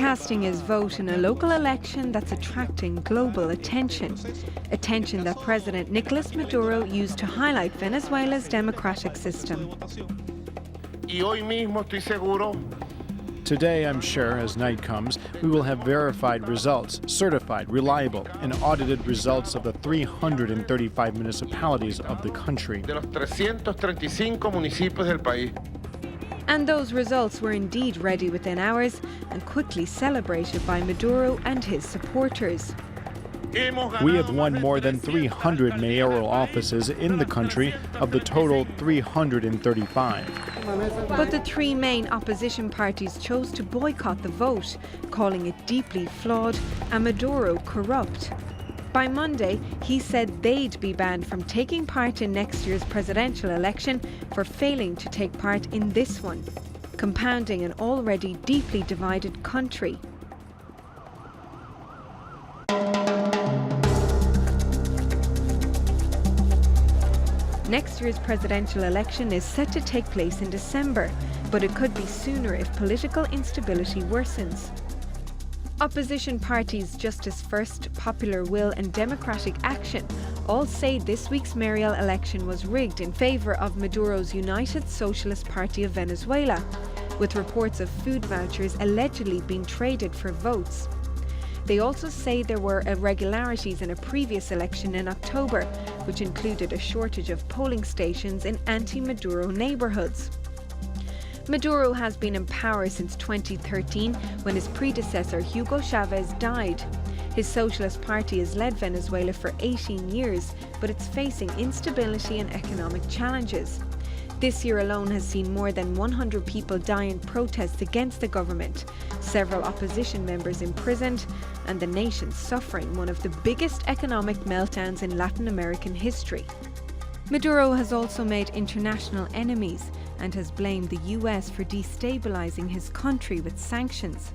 casting his vote in a local election that's attracting global attention. Attention that President Nicolas Maduro used to highlight Venezuela's democratic system. Today, I'm sure, as night comes, we will have verified results, certified, reliable, and audited results of the 335 municipalities of the country. And those results were indeed ready within hours and quickly celebrated by Maduro and his supporters. We have won more than 300 mayoral offices in the country of the total 335. But the three main opposition parties chose to boycott the vote, calling it deeply flawed and Maduro corrupt. By Monday, he said they'd be banned from taking part in next year's presidential election for failing to take part in this one, compounding an already deeply divided country. Next year's presidential election is set to take place in December, but it could be sooner if political instability worsens. Opposition parties Justice First, Popular Will and Democratic Action all say this week's mayoral election was rigged in favour of Maduro's United Socialist Party of Venezuela, with reports of food vouchers allegedly being traded for votes. They also say there were irregularities in a previous election in October, which included a shortage of polling stations in anti-Maduro neighbourhoods. Maduro has been in power since 2013, when his predecessor Hugo Chavez died. His Socialist Party has led Venezuela for 18 years, but it's facing instability and economic challenges. This year alone has seen more than 100 people die in protests against the government, several opposition members imprisoned, and the nation suffering one of the biggest economic meltdowns in Latin American history. Maduro has also made international enemies and has blamed the US for destabilizing his country with sanctions.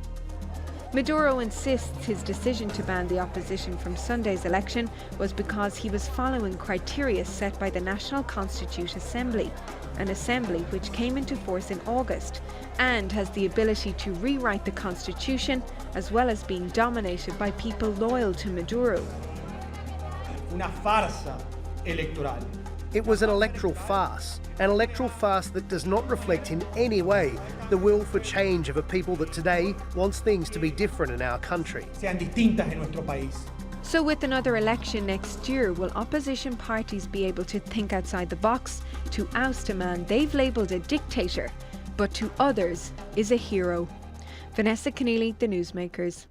Maduro insists his decision to ban the opposition from Sunday's election was because he was following criteria set by the National Constituent Assembly, an assembly which came into force in August and has the ability to rewrite the constitution, as well as being dominated by people loyal to Maduro. Una farsa electoral. It was an electoral farce that does not reflect in any way the will for change of a people that today wants things to be different in our country. Sean distintas en nuestro país. So with another election next year, will opposition parties be able to think outside the box to oust a man they've labelled a dictator, but to others is a hero? Vanessa Keneally, The Newsmakers.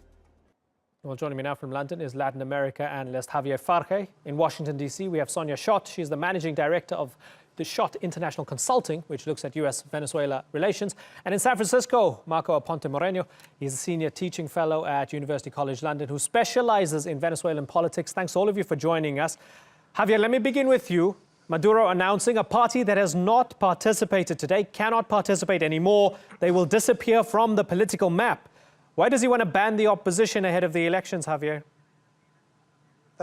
Well, joining me now from London is Latin America analyst Javier Farge. In Washington, D.C., we have Sonia Schott. She's the managing director of the Schott International Consulting, which looks at U.S.-Venezuela relations. And in San Francisco, Marco Aponte Moreno. He's a senior teaching fellow at University College London who specializes in Venezuelan politics. Thanks all of you for joining us. Javier, let me begin with you. Maduro announcing a party that has not participated today, cannot participate anymore. They will disappear from the political map. Why does he want to ban the opposition ahead of the elections, Javier?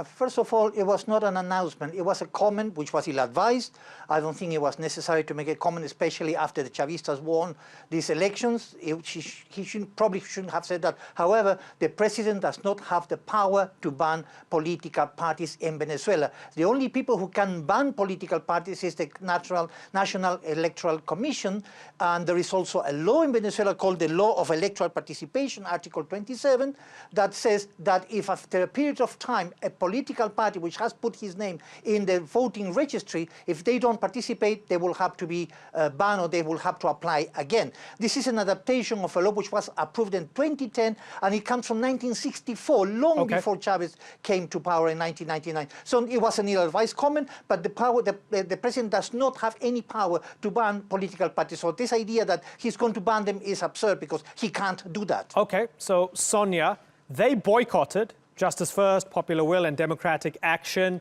First of all, it was not an announcement. It was a comment which was ill-advised. I don't think it was necessary to make a comment, especially after the Chavistas won these elections. He probably shouldn't have said that. However, the president does not have the power to ban political parties in Venezuela. The only people who can ban political parties is the National Electoral Commission, and there is also a law in Venezuela called the Law of Electoral Participation, Article 27, that says that if after a period of time a political party which has put his name in the voting registry, if they don't participate, they will have to be banned or they will have to apply again. This is an adaptation of a law which was approved in 2010, and it comes from 1964, long before Chavez came to power in 1999. So it was an ill-advised comment, but the president does not have any power to ban political parties. So this idea that he's going to ban them is absurd because he can't do that. Okay, so Sonia, they boycotted Justice First, Popular Will and Democratic Action.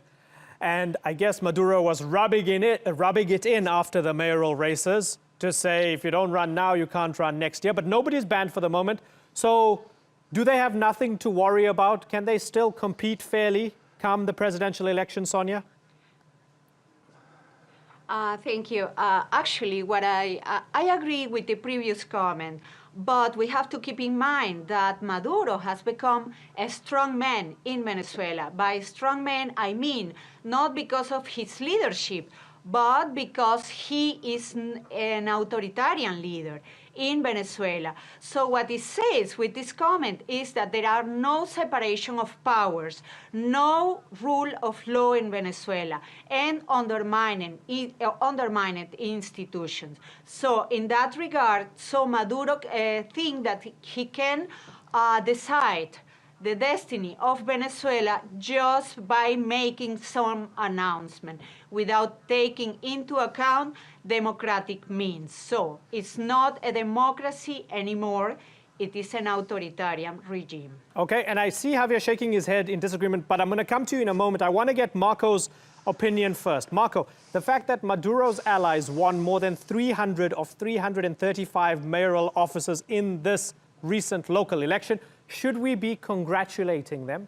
And I guess Maduro was rubbing it in after the mayoral races to say, if you don't run now, you can't run next year. But nobody's banned for the moment. So do they have nothing to worry about? Can they still compete fairly come the presidential election, Sonia? Thank you. Actually, what I agree with the previous comment, but we have to keep in mind that Maduro has become a strong man in Venezuela. By strong man, I mean not because of his leadership, but because he is an authoritarian leader in Venezuela. So what it says with this comment is that there are no separation of powers, no rule of law in Venezuela, and undermining institutions. So in that regard, so Maduro thinks that he can decide the destiny of Venezuela just by making some announcement without taking into account democratic means. So it's not a democracy anymore, it is an authoritarian regime. Okay, and I see Javier shaking his head in disagreement, but I'm going to come to you in a moment. I want to get Marco's opinion first. Marco, the fact that Maduro's allies won more than 300 of 335 mayoral offices in this recent local election, should we be congratulating them?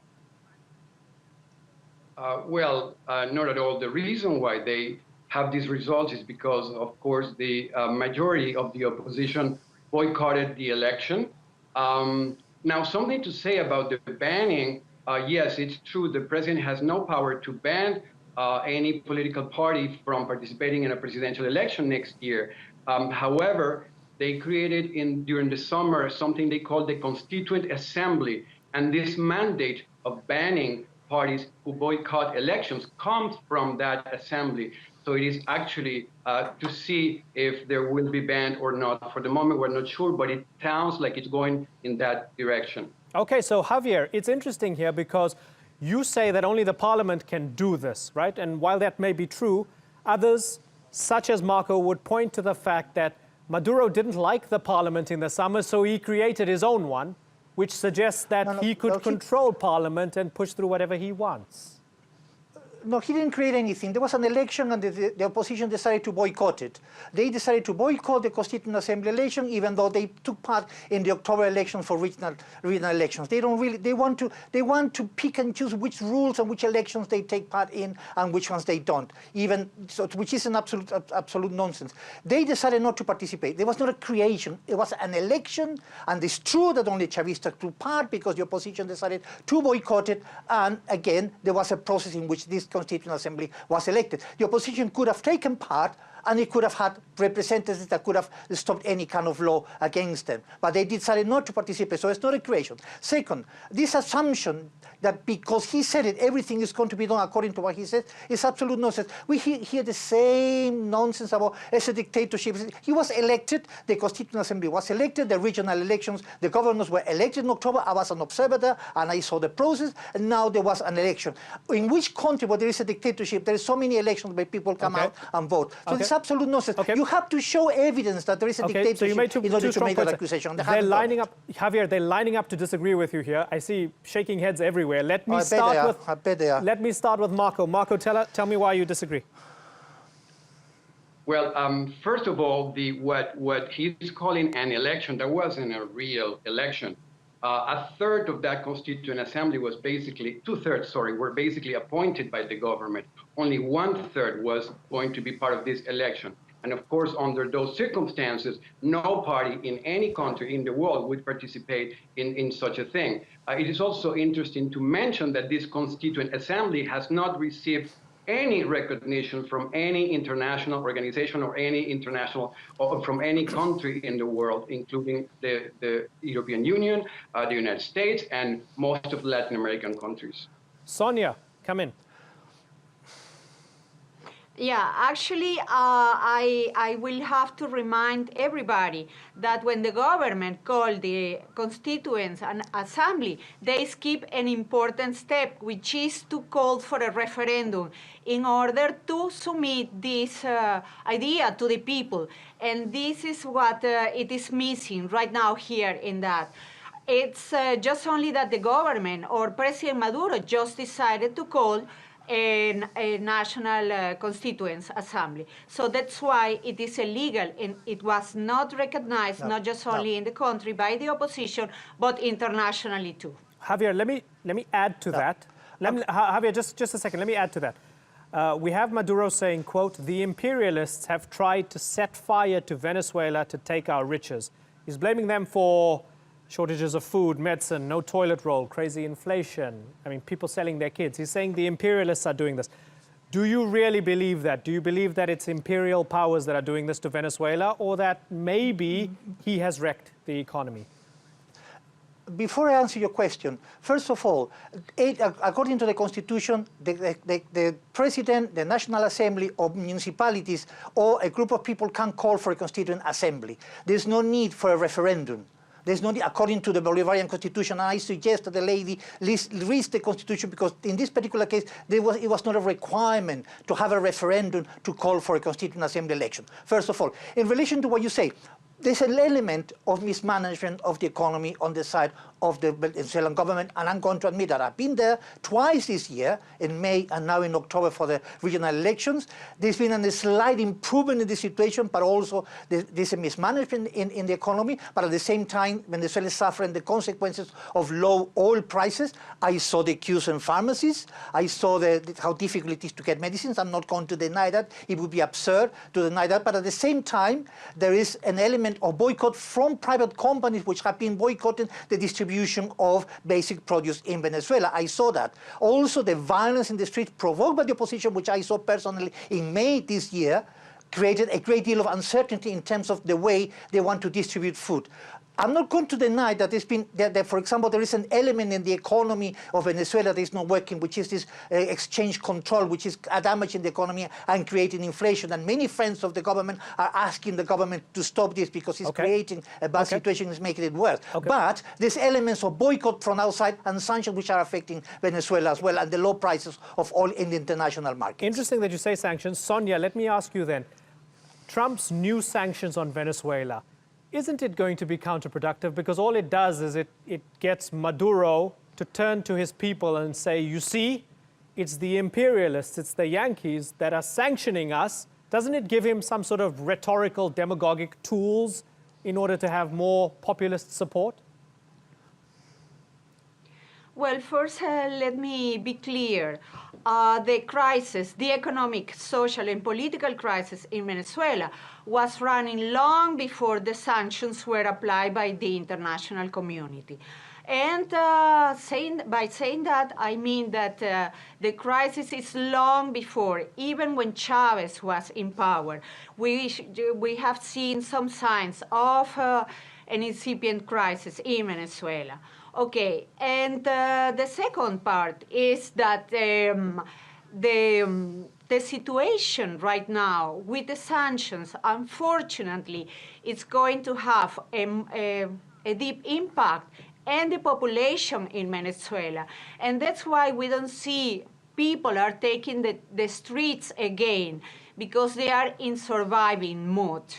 Well, not at all. The reason why they have these results is because, of course, the majority of the opposition boycotted the election. Now, something to say about the banning. Yes, it's true. The president has no power to ban any political party from participating in a presidential election next year. However, they created during the summer something they call the Constituent Assembly. And this mandate of banning parties who boycott elections comes from that assembly. So it is actually to see if there will be banned or not. For the moment, we're not sure, but it sounds like it's going in that direction. Okay, so Javier, it's interesting here because you say that only the parliament can do this, right? And while that may be true, others, such as Marco, would point to the fact that Maduro didn't like the parliament in the summer, so he created his own one, which suggests that he could control parliament and push through whatever he wants. No, he didn't create anything. There was an election and the opposition decided to boycott it. They decided to boycott the Constituent Assembly election, even though they took part in the October election for regional elections. They don't really, they want to pick and choose which rules and which elections they take part in and which ones they don't, which is an absolute nonsense. They decided not to participate. There was not a creation. It was an election, and it's true that only Chavistas took part because the opposition decided to boycott it, and again, there was a process in which this Constituent Assembly was elected. The opposition could have taken part, and it could have had representatives that could have stopped any kind of law against them. But they decided not to participate, so it's not a creation. Second, this assumption that because he said it, everything is going to be done according to what he said is absolute nonsense. We hear the same nonsense about it's a dictatorship. He was elected, the Constituent Assembly was elected, the regional elections, the governors were elected in October. I was an observer and I saw the process, and now there was an election. In which country where there is a dictatorship, there are so many elections where people come out and vote. So it's absolute nonsense. You have to show evidence that there is a dictatorship so you made in order to make that accusation. They're lining up, Javier, they're lining up to disagree with you here. I see shaking heads everywhere. Let me start with Marco. Marco, tell me why you disagree. Well, first of all, what he's calling an election, that wasn't a real election. A third of that Constituent Assembly was basically, were basically appointed by the government. Only 1/3 was going to be part of this election. And of course, under those circumstances, no party in any country in the world would participate in such a thing. It is also interesting to mention that this Constituent Assembly has not received any recognition from any international organization or from any country in the world, including the European Union, the United States, and most of Latin American countries. Sonia, come in. Yeah, actually, I will have to remind everybody that when the government called the Constituent Assembly, they skip an important step, which is to call for a referendum in order to submit this idea to the people. And this is what it is missing right now here in that. It's just only that the government or President Maduro just decided to call a national Constituent Assembly. So that's why it is illegal, and it was not recognized, not just only in the country by the opposition, but internationally too. Javier, let me add to that. Javier, just a second, let me add to that. We have Maduro saying, quote, "The imperialists have tried to set fire to Venezuela to take our riches." He's blaming them for shortages of food, medicine, no toilet roll, crazy inflation. I mean, people selling their kids. He's saying the imperialists are doing this. Do you really believe that? Do you believe that it's imperial powers that are doing this to Venezuela, or that maybe he has wrecked the economy? Before I answer your question, first of all, according to the Constitution, the President, the National Assembly, or municipalities, or a group of people can call for a Constituent Assembly. There's no need for a referendum. There's no need, according to the Bolivarian Constitution, and I suggest that the lady reads the Constitution, because in this particular case, it was not a requirement to have a referendum to call for a Constituent Assembly election. First of all, in relation to what you say, there's an element of mismanagement of the economy on the side of the Venezuelan government, and I'm going to admit that I've been there twice this year, in May and now in October for the regional elections. There's been a slight improvement in the situation, but also there's a mismanagement in the economy, but at the same time, Venezuela is suffering the consequences of low oil prices. I saw the queues in pharmacies. I saw how difficult it is to get medicines. I'm not going to deny that. It would be absurd to deny that, but at the same time, there is an element of boycott from private companies which have been boycotting the distribution of basic produce in Venezuela. I saw that. Also, the violence in the streets provoked by the opposition, which I saw personally in May this year, created a great deal of uncertainty in terms of the way they want to distribute food. I'm not going to deny that there's been, for example, there is an element in the economy of Venezuela that is not working, which is this exchange control, which is damaging the economy and creating inflation. And many friends of the government are asking the government to stop this because it's creating a bad situation, it's making it worse. But there's elements of boycott from outside and sanctions which are affecting Venezuela as well, and the low prices of oil in the international market. Interesting that you say sanctions. Sonia, let me ask you then, Trump's new sanctions on Venezuela, isn't it going to be counterproductive? Because all it does is it gets Maduro to turn to his people and say, you see, it's the imperialists, it's the Yankees that are sanctioning us. Doesn't it give him some sort of rhetorical, demagogic tools in order to have more populist support? Well, first, let me be clear. The crisis, the economic, social, and political crisis in Venezuela was running long before the sanctions were applied by the international community. And by saying that, I mean that the crisis is long before, even when Chavez was in power. We have seen some signs of an incipient crisis in Venezuela. Okay, and the second part is that the situation right now with the sanctions, unfortunately, it's going to have a deep impact on the population in Venezuela. And that's why we don't see people are taking the streets again, because they are in surviving mode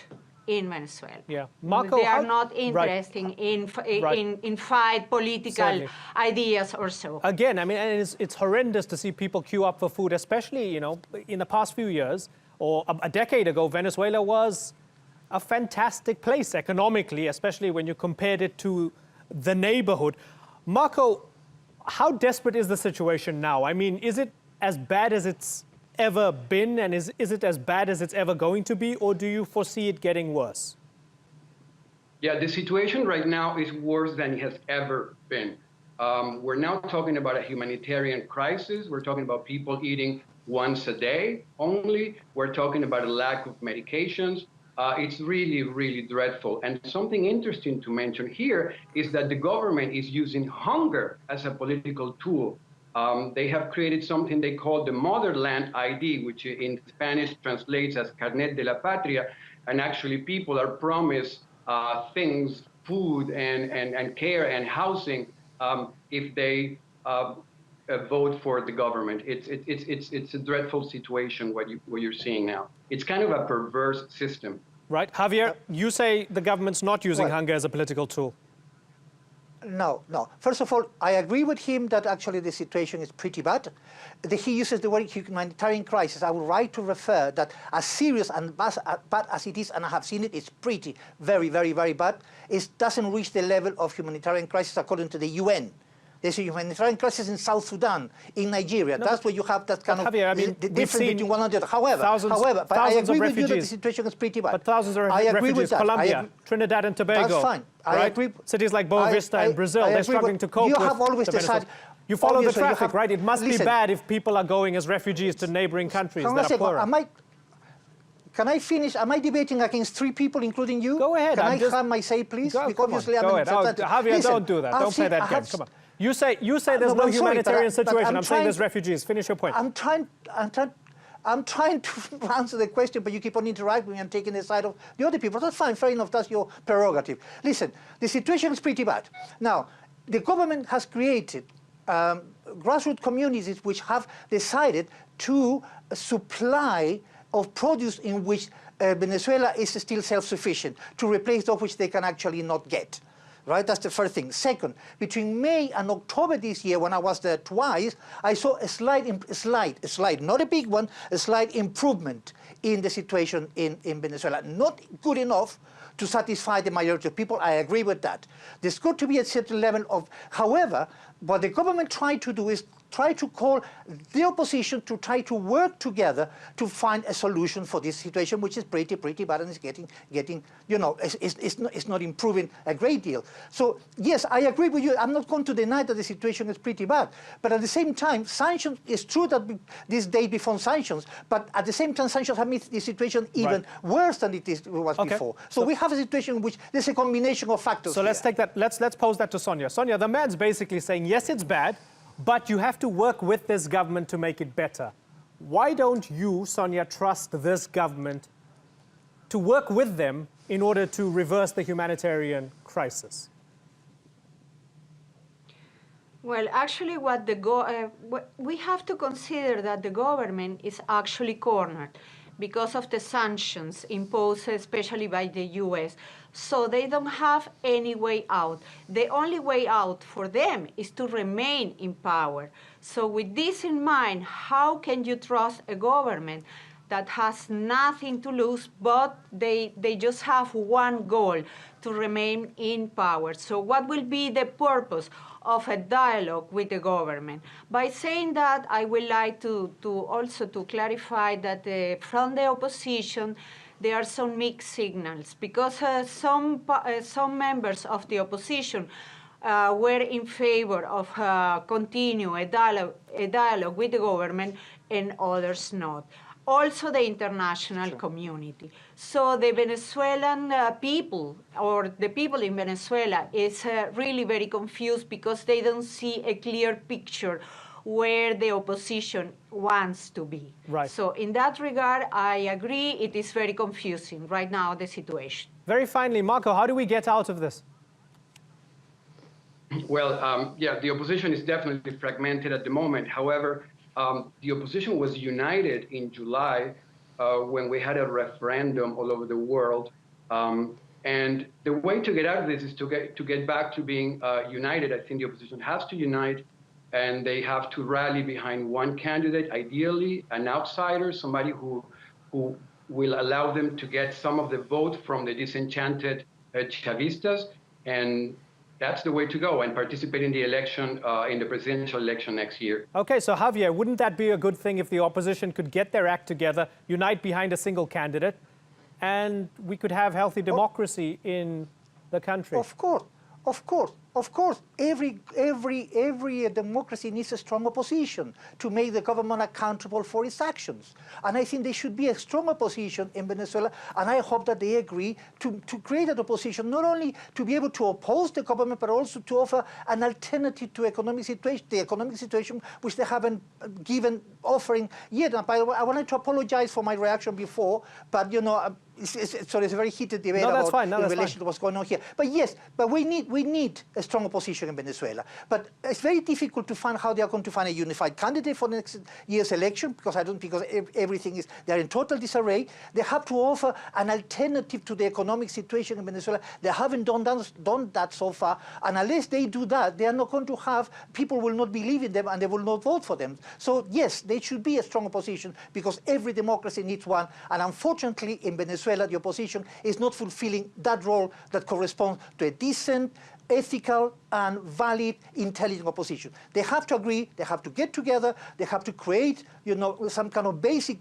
in Venezuela. Yeah, Marco, they are not interested in fight political ideas or so. Again, I mean, and it's horrendous to see people queue up for food, especially, you know, in the past few years, or a decade ago, Venezuela was a fantastic place economically, especially when you compared it to the neighborhood. Marco, how desperate is the situation now? I mean, is it as bad as it's ever been, and is it as bad as it's ever going to be, or do you foresee it getting worse? Yeah, the situation right now is worse than it has ever been. We're now talking about a humanitarian crisis. We're talking about people eating once a day only. We're talking about a lack of medications. It's really, really dreadful. And something interesting to mention here is that the government is using hunger as a political tool. They have created something they call the Motherland ID, which in Spanish translates as Carnet de la Patria. And actually people are promised things, food and care and housing if they vote for the government. It's a dreadful situation what you're seeing now. It's kind of a perverse system. Right. Javier, you say the government's not using hunger as a political tool. No. First of all, I agree with him that actually the situation is pretty bad. He uses the word humanitarian crisis. I would like to refer that as serious and bad as it is, and I have seen it, it's pretty, very, very, very bad. It doesn't reach the level of humanitarian crisis according to the UN. There's a humanitarian crisis in South Sudan, in Nigeria. No, that's where you have that kind of Javier, I mean, the difference between one and the other. However, but I agree with you that the situation is pretty bad. But thousands of I agree refugees, with that. Colombia, Trinidad and Tobago. That's fine. I right? agree. Cities like Boa Vista in Brazil, they're struggling to cope you with have always the decided. You follow the Obviously, you traffic, have, right? It must be listen, bad if people are going as refugees to neighboring countries that are poorer. Can I finish? Am I debating against three people, including you? Go ahead. Can I have my say, please? Go, because obviously go I'm ahead. Javier, don't do that. Don't play that game. Come on. You say there's no humanitarian situation. I'm saying there's refugees. Finish your point. I'm trying to answer the question, but you keep on interrupting me and taking the side of the other people. That's fine, fair enough, that's your prerogative. Listen, the situation is pretty bad. Now, the government has created grassroots communities which have decided to supply of produce in which Venezuela is still self-sufficient, to replace those which they can actually not get. Right, that's the first thing. Second, between May and October this year, when I was there twice, I saw a slight, not a big one, a slight improvement in the situation in Venezuela. Not good enough to satisfy the majority of people. I agree with that. There's got to be a certain level of, however, what the government tried to do is try to call the opposition to try to work together to find a solution for this situation, which is pretty bad and is getting, you know, it's not improving a great deal. So yes, I agree with you. I'm not going to deny that the situation is pretty bad, but at the same time, sanctions, it's true that this day before sanctions, but at the same time, sanctions have made the situation even worse than it was before. So we have a situation in which there's a combination of factors. So let's take that. Let's pose that to Sonia. Sonia, the man's basically saying, yes, it's bad, but you have to work with this government to make it better. Why don't you, Sonia, trust this government to work with them in order to reverse the humanitarian crisis? Well, actually, we have to consider that the government is actually cornered because of the sanctions imposed especially by the US. So they don't have any way out. The only way out for them is to remain in power. So with this in mind, how can you trust a government that has nothing to lose, but they just have one goal, to remain in power? So what will be the purpose of a dialogue with the government? By saying that, I would like to also clarify that from the opposition, there are some mixed signals, because some members of the opposition were in favor of continue a dialogue with the government, and others not. Also the international community. So the Venezuelan people, or the people in Venezuela, is really very confused because they don't see a clear picture where the opposition wants to be. Right. So in that regard, I agree, it is very confusing right now, the situation. Very finally, Marco, how do we get out of this? Well, yeah, the opposition is definitely fragmented at the moment. However, the opposition was united in July when we had a referendum all over the world. And the way to get out of this is to get back to being united. I think the opposition has to unite, and they have to rally behind one candidate, ideally an outsider, somebody who will allow them to get some of the vote from the disenchanted Chavistas, and that's the way to go, and participate in the election, in the presidential election next year. Okay, so Javier, wouldn't that be a good thing if the opposition could get their act together, unite behind a single candidate, and we could have healthy democracy in the country? Of course. Every democracy needs a strong opposition to make the government accountable for its actions. And I think there should be a strong opposition in Venezuela, and I hope that they agree to create an opposition, not only to be able to oppose the government, but also to offer an alternative to the economic situation which they haven't given offering yet. And by the way, I wanted to apologize for my reaction before, but you know, it's a very heated debate about in relation to what's going on here. But yes, but we need a strong opposition in Venezuela. But it's very difficult to find how they are going to find a unified candidate for next year's election, because everything is, they're in total disarray. They have to offer an alternative to the economic situation in Venezuela. They haven't done that so far. And unless they do that, they are not going to have, people will not believe in them and they will not vote for them. So yes, there should be a strong opposition, because every democracy needs one. And unfortunately, in Venezuela, the opposition is not fulfilling that role that corresponds to a decent, ethical and valid, intelligent opposition. They have to agree, they have to get together, they have to create, some kind of basic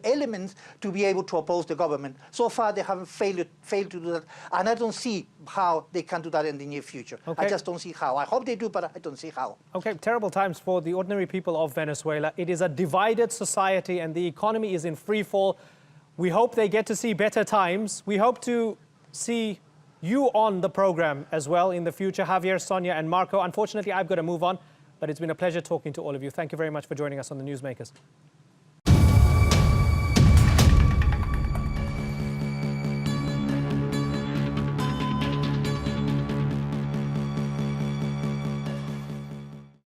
elements to be able to oppose the government. So far, they haven't failed to do that, and I don't see how they can do that in the near future. Okay. I just don't see how. I hope they do, but I don't see how. Okay, terrible times for the ordinary people of Venezuela. It is a divided society, and the economy is in free fall. We hope they get to see better times. We hope to see you on the program as well in the future, Javier, Sonia, and Marco. Unfortunately, I've got to move on, but it's been a pleasure talking to all of you. Thank you very much for joining us on the Newsmakers.